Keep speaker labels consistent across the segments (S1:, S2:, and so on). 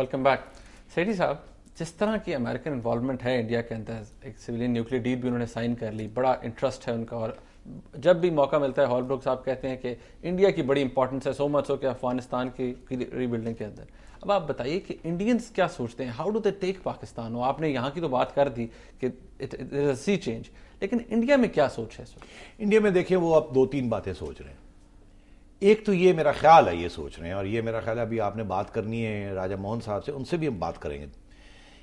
S1: Welcome back. सेठी साहब, जिस तरह की अमेरिकन इन्वॉल्वमेंट है इंडिया के अंदर, एक सिविलियन न्यूक्लियर डील भी उन्होंने साइन कर ली, बड़ा इंटरेस्ट है उनका, और जब भी मौका मिलता है हॉलब्रुक साहब कहते हैं कि इंडिया की बड़ी इंपॉर्टेंस है, सो मच हो कि अफगानिस्तान की रीबिल्डिंग के अंदर। अब आप बताइए कि इंडियंस क्या सोचते हैं, how do they take Pakistan? और आपने यहाँ की तो बात कर दी कि it is a sea change, लेकिन इंडिया में क्या सोच है?
S2: इंडिया में देखिए वो अब 2-3 बातें सोच रहे हैं। एक तो ये मेरा ख्याल है, ये सोच रहे हैं, और ये मेरा ख्याल है अभी आपने बात करनी है राजा मोहन साहब से, उनसे भी हम बात करेंगे।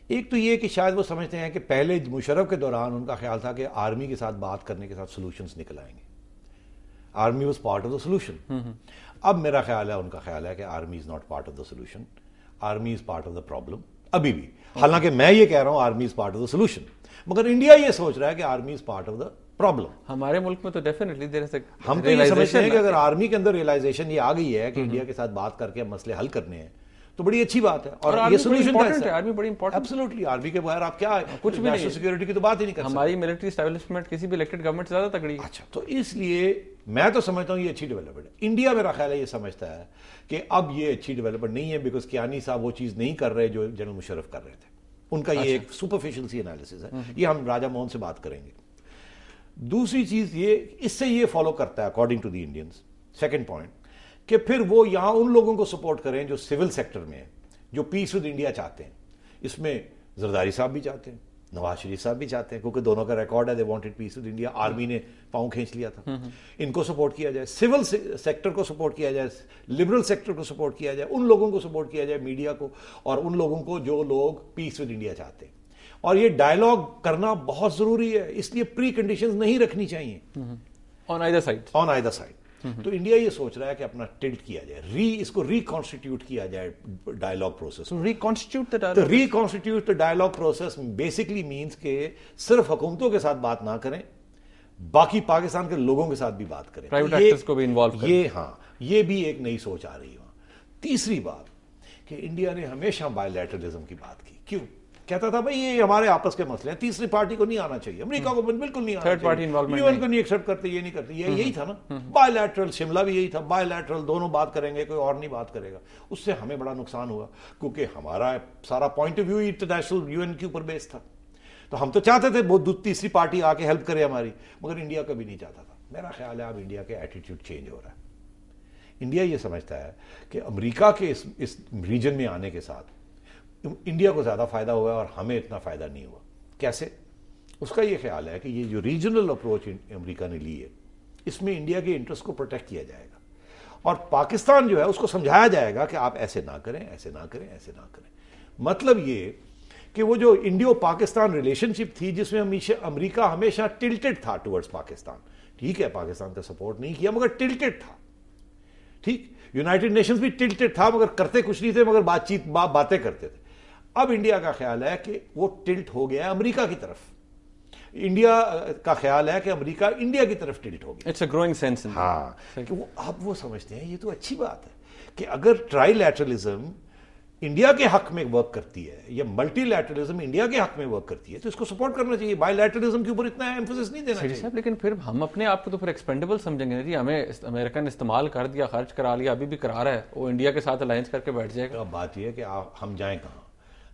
S2: एक तो ये कि शायद वो समझते हैं कि पहले मुशर्रफ के दौरान उनका ख्याल था कि आर्मी के साथ बात करने के साथ सोल्यूशंस निकल आएंगे, army was part of the solution. अब मेरा ख्याल है, उनका ख्याल है कि army is not part of the solution, army is part of the problem अभी भी। हालांकि मैं ये कह रहा हूं army is part of the solution, मगर इंडिया ये सोच रहा है कि army is part of the problem.
S1: हमारे मुल्क में तो डेफिनेटली देयर इज अ,
S2: हम तो ये समझते हैं कि अगर आर्मी के अंदर रियलाइजेशन ये आ गई है कि इंडिया के साथ बात करके मसले हल करने हैं तो बड़ी अच्छी बात है, और ये सोल्यूशन
S1: है। आर्मी बड़ी इंपॉर्टेंट,
S2: एब्सोल्युटली। आर्मी के बगैर आप क्या कुछ भी नेशनल सिक्योरिटी की तो बात ही नहीं कर सकते।
S1: हमारी मिलिट्री एस्टैब्लिशमेंट किसी भी इलेक्टेड गवर्नमेंट से ज्यादा तगड़ी है।
S2: अच्छा, तो इसलिए मैं तो समझता हूं ये अच्छी डेवलपमेंट है। इंडिया मेरा ख्याल है ये समझता है कि अब ये अच्छी डेवलपमेंट नहीं है, बिकॉज कियानी साहब वो चीज नहीं कर रहे जो जनरल मुशर्रफ कर रहे थे। उनका ये एक सुपरफिशियल सी एनालिसिस है, ये हम राजा मोहन से बात करेंगे। दूसरी चीज ये, इससे ये फॉलो करता है according to the Indians, second point, कि फिर वो यहां उन लोगों को सपोर्ट करें जो सिविल सेक्टर में है, जो पीस विद इंडिया चाहते हैं। इसमें जरदारी साहब भी चाहते हैं, नवाज शरीफ साहब भी चाहते हैं, क्योंकि दोनों का रिकॉर्ड है, they wanted peace with India. Army ने पांव खींच लिया था। इनको सपोर्ट किया जाए, सिविल सेक्टर को सपोर्ट किया जाए, लिबरल सेक्टर को सपोर्ट किया जाए, उन लोगों को सपोर्ट किया जाए, मीडिया को, और उन लोगों को जो लोग पीस विद इंडिया चाहते हैं। और ये डायलॉग करना बहुत जरूरी है, इसलिए प्री कंडीशंस नहीं रखनी चाहिए
S1: ऑन आइदर साइड।
S2: तो इंडिया ये सोच रहा है कि अपना टिल्ट किया जाए, इसको रिकॉन्स्टिट्यूट किया जाए dialogue process. Reconstitute the dialogue process basically means के सिर्फ हुकूमतों के साथ बात ना करें, बाकी पाकिस्तान के लोगों के साथ भी बात करें,
S1: प्राइवेट एक्टर्स को भी इन्वॉल्व करें।
S2: ये भी एक नई सोच आ रही है वहां। तीसरी बात कि इंडिया ने हमेशा बायलैटरलिज्म की बात की। क्यों? कहता था भाई ये हमारे आपस के मसले हैं, तीसरी पार्टी को नहीं आना चाहिए, अमेरिका को बिल्कुल नहीं आना चाहिए,
S1: थर्ड पार्टी इन्वॉल्वमेंट,
S2: यूएन को नहीं एक्सेप्ट करते, ये नहीं करते। यही था ना बायलैटरल। शिमला भी यही था, बायलैटरल, दोनों बात करेंगे, कोई और नहीं बात करेगा। उससे हमें बड़ा नुकसान हुआ, क्योंकि हमारा सारा point of view international UN के ऊपर बेस्ड था। तो हम तो चाहते थे बहुत तीसरी पार्टी आके हेल्प करे हमारी, मगर इंडिया कभी नहीं चाहता था। मेरा ख्याल है अब इंडिया के एटीट्यूड चेंज हो रहा है। इंडिया ये समझता है कि अमेरिका के इस रीजन में आने के साथ इंडिया को ज्यादा फायदा हुआ और हमें इतना फायदा नहीं हुआ। कैसे? उसका ये ख्याल है कि ये जो रीजनल अप्रोच अमेरिका ने ली है, इसमें इंडिया के इंटरेस्ट को प्रोटेक्ट किया जाएगा, और पाकिस्तान जो है उसको समझाया जाएगा कि आप ऐसे ना करें, ऐसे ना करें, ऐसे ना करें। मतलब ये कि वो जो इंडियो पाकिस्तान रिलेशनशिप थी, जिसमें अमेरिका हमेशा टिल्टेड था टुवर्ड्स पाकिस्तान। ठीक है, पाकिस्तान का सपोर्ट नहीं किया, मगर टिल्टेड था। ठीक, यूनाइटेड नेशंस भी टिल्टेड था, मगर करते कुछ नहीं थे, मगर बातें करते थे। अब इंडिया का ख्याल है कि वो टिल्ट हो गया है अमेरिका की तरफ। इंडिया का ख्याल है कि अमेरिका इंडिया की तरफ टिल्ट हो गया।
S1: It's a growing sense.
S2: हाँ, कि वो अब वो समझते हैं ये तो अच्छी बात है कि अगर ट्राइलैटरलिज्म इंडिया के हक में वर्क करती है या मल्टीलैटरलिज्म इंडिया के हक में वर्क करती है, तो इसको सपोर्ट करना चाहिए। बायलैटरलिज्म के ऊपर इतना एम्फेसिस नहीं देना चाहिए।
S1: लेकिन फिर हम अपने आप को तो फिर एक्सपेंडेबल समझेंगे ना जी। हमें अमेरिका ने इस्तेमाल कर दिया, खर्च करा लिया, अभी भी करा रहा है, वो इंडिया के साथ अलायंस करके बैठ जाएगा।
S2: अब बात यह है कि हम जाएं कहाँ?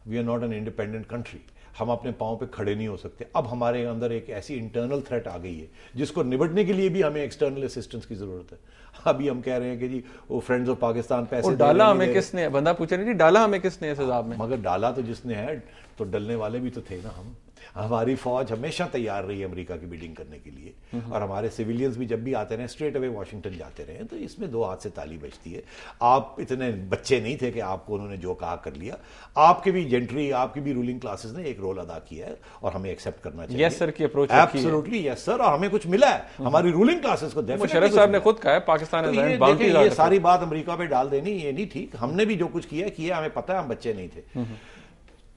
S2: We are not an independent country. हम अपने पांव पे खड़े नहीं हो सकते। अब हमारे अंदर एक ऐसी इंटरनल थ्रेट आ गई है जिसको निपटने के लिए भी हमें एक्सटर्नल असिस्टेंस की जरूरत है। अभी हम कह रहे हैं कि जी वो फ्रेंड्स ऑफ पाकिस्तान पैसे
S1: डाला हमें किसने, बंदा पूछे नहीं डाला हमें किसने इस हिसाब में।
S2: मगर डाला तो जिसने है, तो डलने वाले भी तो थे ना हम। हमारी फौज हमेशा तैयार रही है अमेरिका की बीटिंग करने के लिए, और हमारे सिविलियंस भी जब भी आते रहे स्ट्रेट अवे वाशिंगटन जाते रहे। तो इसमें दो हाथ से ताली बजती है। आप इतने बच्चे नहीं थे कि आपको उन्होंने जो कहा कर लिया। आपके भी जेंट्री, आपकी भी रूलिंग क्लासेस ने एक रोल अदा किया है, और हमें एक्सेप्ट करना चाहिए।
S1: यस सर की अप्रोच
S2: एब्सोल्युटली यस सर, और हमें कुछ मिला है हमारी रूलिंग क्लासेस को।
S1: शरीफ साहब ने खुद कहा है पाकिस्तान
S2: ये सारी बात अमेरिका पे डाल देनी ये नहीं ठीक। हमने भी जो कुछ किया, हमें पता है हम बच्चे नहीं थे।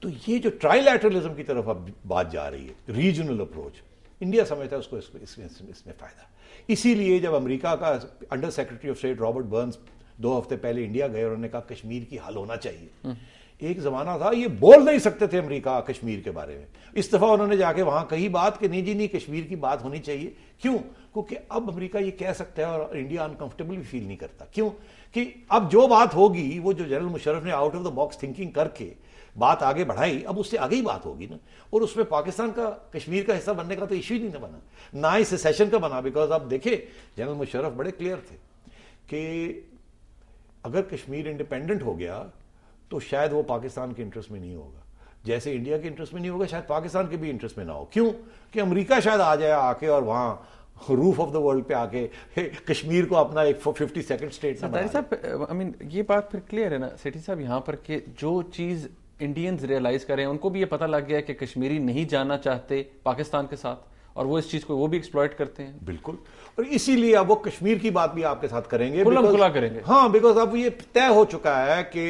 S2: तो ये जो ट्राइलैटरलिज्म की तरफ अब बात जा रही है, रीजनल अप्रोच, इंडिया समझता है उसको इसमें फायदा। इसीलिए जब अमेरिका का under secretary of state Robert Burns 2 हफ्ते पहले इंडिया गए, उन्होंने कहा कश्मीर की हल होना चाहिए, एक जमाना था ये बोल नहीं सकते थे अमेरिका कश्मीर के बारे में। इस दफा उन्होंने जाके वहां कही बात कि नहीं जी नहीं, कश्मीर की बात होनी चाहिए। क्यों? क्योंकि अब अमेरिका ये कह सकता है और इंडिया अनकंफर्टेबल भी फील नहीं करता। क्यों? कि अब जो बात होगी, वो जो जनरल मुशर्रफ ने out of the box thinking करके बात आगे बढ़ाई, अब उससे आगे ही बात होगी ना। और उसमें पाकिस्तान का कश्मीर का हिस्सा बनने का तो इश्यू ही नहीं बना, ना ही सेसेशन का बना। बिकॉज आप देखे जनरल मुशर्रफ बड़े क्लियर थे कि अगर कश्मीर इंडिपेंडेंट हो गया तो शायद वो पाकिस्तान के इंटरेस्ट में नहीं होगा, जैसे इंडिया के इंटरेस्ट में नहीं होगा, शायद पाकिस्तान के भी इंटरेस्ट में ना हो। क्यों? कि अमेरिका शायद आ जाए आके और वहां रूफ ऑफ द वर्ल्ड पे आके कश्मीर को अपना एक 52nd स्टेट में बना
S1: साहब, आई मीन ये बात फिर क्लियर है ना सेठी साहब यहाँ पर कि जो चीज इंडियंस रियलाइज करें, उनको भी ये पता लग गया कि कश्मीरी नहीं जाना चाहते पाकिस्तान के साथ, और वो इस चीज को वो भी एक्सप्लॉइट करते हैं।
S2: बिल्कुल, और इसीलिए अब वो कश्मीर की बात भी आपके साथ करेंगे,
S1: खुला करेंगे।
S2: हाँ, बिकॉज अब ये तय हो चुका है कि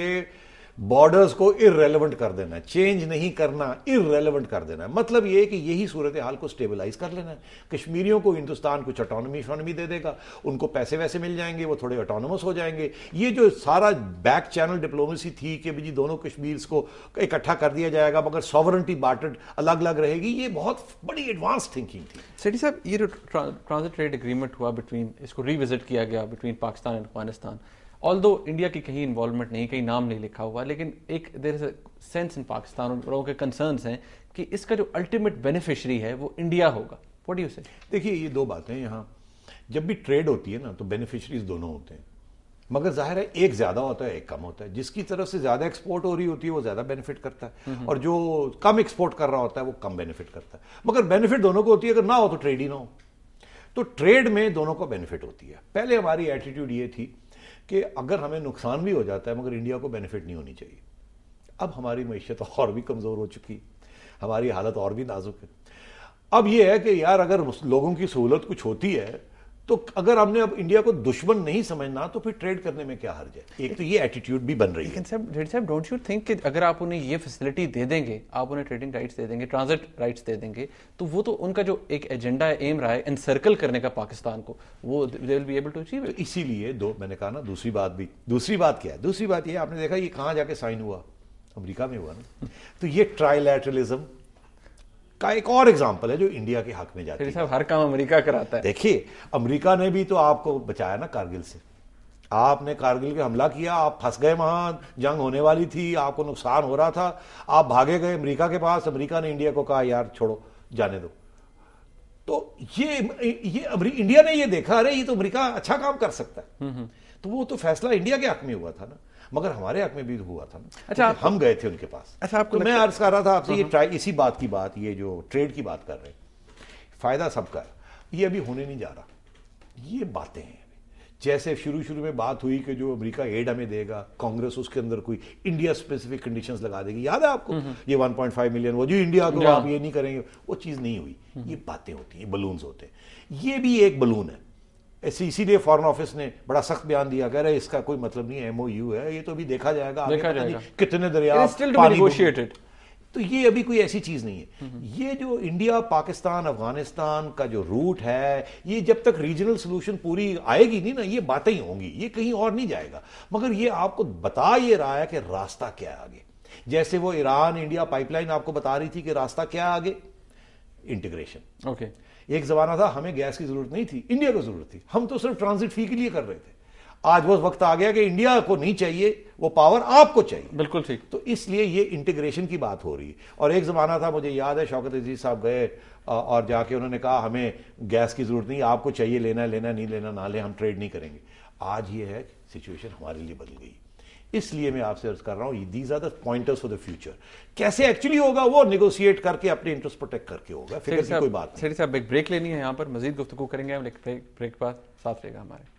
S2: बॉर्डर्स को इररेलेवेंट कर देना है, चेंज नहीं करना, इररेलेवेंट कर देना है। मतलब ये कि यही सूरत हाल को स्टेबलाइज कर लेना है। कश्मीरियों को हिंदुस्तान कुछ ऑटोनॉमी दे देगा, उनको पैसे वैसे मिल जाएंगे, वो थोड़े ऑटोनोमस हो जाएंगे। ये जो सारा बैक चैनल डिप्लोमेसी थी कि जी दोनों कश्मीर को इकट्ठा कर दिया जाएगा मगर सॉवरेंटी बार्टेड अलग अलग रहेगी, ये बहुत बड़ी एडवांस थिंकिंग थी।
S1: सेठी साहब, ये जो ट्रांजिट ट्रेड एग्रीमेंट हुआ बिटवीन, इसको रिविजिट किया गया between Pakistan and Afghanistan, although India की कहीं इन्वॉल्वमेंट नहीं, कहीं नाम नहीं लिखा हुआ, लेकिन एक there is a sense in Pakistan, उन लोगों के कंसर्न्स हैं कि इसका जो अल्टीमेट बेनिफिशियरी है वो इंडिया होगा। व्हाट डू यू से?
S2: देखिए, ये दो बातें यहाँ, जब भी ट्रेड होती है ना तो बेनिफिशरीज दोनों होते हैं, मगर जाहिर है एक ज्यादा होता है एक कम होता है। जिसकी तरफ से ज्यादा एक्सपोर्ट हो रही होती है वो ज्यादा बेनिफिट करता है, और जो कम एक्सपोर्ट कर रहा होता है वो कम बेनिफिट करता है। मगर बेनिफिट दोनों को होती है, अगर ना हो तो ट्रेड ही ना हो। तो ट्रेड में दोनों को बेनिफिट होती है। पहले हमारी एटीट्यूड ये थी कि अगर हमें नुकसान भी हो जाता है मगर इंडिया को बेनिफिट नहीं होनी चाहिए। अब हमारी मैशियत और भी कमजोर हो चुकी, हमारी हालत और भी नाजुक है। अब यह है कि यार अगर लोगों की सहूलत कुछ होती है तो अगर हमने अब इंडिया को दुश्मन नहीं समझना तो फिर ट्रेड करने में क्या हर्ज है। एक तो ये एटीट्यूड भी बन रही है।
S1: लेकिन डोंट यू थिंक कि अगर आप उन्हें ये फैसिलिटी दे देंगे, आप उन्हें ट्रेडिंग राइट्स दे देंगे, ट्रांजिट राइट्स दे देंगे, तो वो तो उनका जो एक एजेंडा है, एम रहा है एनसर्कल करने का पाकिस्तान को, वो they will be able to achieve it.
S2: इसीलिए मैंने कहा ना, दूसरी बात क्या है? दूसरी बात ये आपने देखा ये कहां जाके साइन हुआ, अमेरिका में हुआ ना। तो ये ट्राइलैटरलिज्म का एक और एग्जाम्पल है जो इंडिया के हक में जाती है।
S1: हर काम अमेरिका कराता है।
S2: देखिए, अमेरिका ने भी तो आपको बचाया ना कारगिल से। आपने कारगिल पे हमला किया, आप फंस गए, वहां जंग होने वाली थी, आपको नुकसान हो रहा था, आप भागे गए अमेरिका के पास। अमेरिका ने इंडिया को कहा यार छोड़ो, जाने दो। तो ये इंडिया ने ये देखा, अरे ये तो अमेरिका अच्छा काम कर सकता है, तो वो तो फैसला इंडिया के हक में हुआ था ना, मगर हमारे हक में भी हुआ था ना। अच्छा, हम गए थे उनके पास।
S1: अच्छा, आपको
S2: तो मैं अर्ज कर रहा था आपसे, ये इसी बात की बात, ये जो ट्रेड की बात कर रहे हैं, फायदा सबका है, ये अभी होने नहीं जा रहा। ये बातें हैं जैसे शुरू में बात हुई कि जो अमेरिका एड हमें देगा, कांग्रेस उसके अंदर कोई इंडिया स्पेसिफिक कंडीशंस लगा देगी। याद है आपको ये 1.5 मिलियन, वो जो इंडिया को आप ये नहीं करेंगे, वो चीज नहीं हुई। ये बातें होती हैं, बलून्स होते हैं। ये भी एक बलून है। ऐसे इसीलिए फॉरेन ऑफिस ने बड़ा सख्त बयान दिया, कह रहे इसका कोई मतलब नहीं है, MOU है, ये तो अभी देखा जाएगा, कितने दरिया
S1: नेगोशिएटेड।
S2: तो ये अभी कोई ऐसी चीज नहीं है। ये जो इंडिया पाकिस्तान अफगानिस्तान का जो रूट है, ये जब तक रीजनल सोल्यूशन पूरी आएगी नहीं ना, ये बातें ही होंगी, ये कहीं और नहीं जाएगा। मगर ये आपको बता ये रहा है कि रास्ता क्या है आगे। जैसे वो ईरान इंडिया पाइपलाइन आपको बता रही थी कि रास्ता क्या है आगे, इंटीग्रेशन।
S1: ओके,
S2: एक जमाना था हमें गैस की जरूरत नहीं थी, इंडिया को जरूरत थी, हम तो सिर्फ ट्रांजिट फी के लिए कर रहे थे। आज वो वक्त आ गया कि इंडिया को नहीं चाहिए वो पावर, आपको चाहिए।
S1: बिल्कुल ठीक।
S2: तो इसलिए ये इंटीग्रेशन की बात हो रही है। और एक जमाना था, मुझे याद है, शौकत अजीज साहब गए और जाके उन्होंने कहा हमें गैस की जरूरत नहीं, आपको चाहिए, लेना लेना, नहीं लेना ना ले, हम ट्रेड नहीं करेंगे। आज ये है सिचुएशन हमारे लिए बदल गई। इसलिए मैं आपसे अर्ज कर रहा हूं, these are the pointers for the future. कैसे एक्चुअली होगा वो नेगोशिएट करके अपने इंटरेस्ट प्रोटेक्ट करके होगा, फिर कोई बात नहीं।
S1: साहब एक ब्रेक लेनी है, यहाँ पर मजीद गुफ्तगू करेंगे हम, ब्रेक के बाद साथ रहेगा हमारे।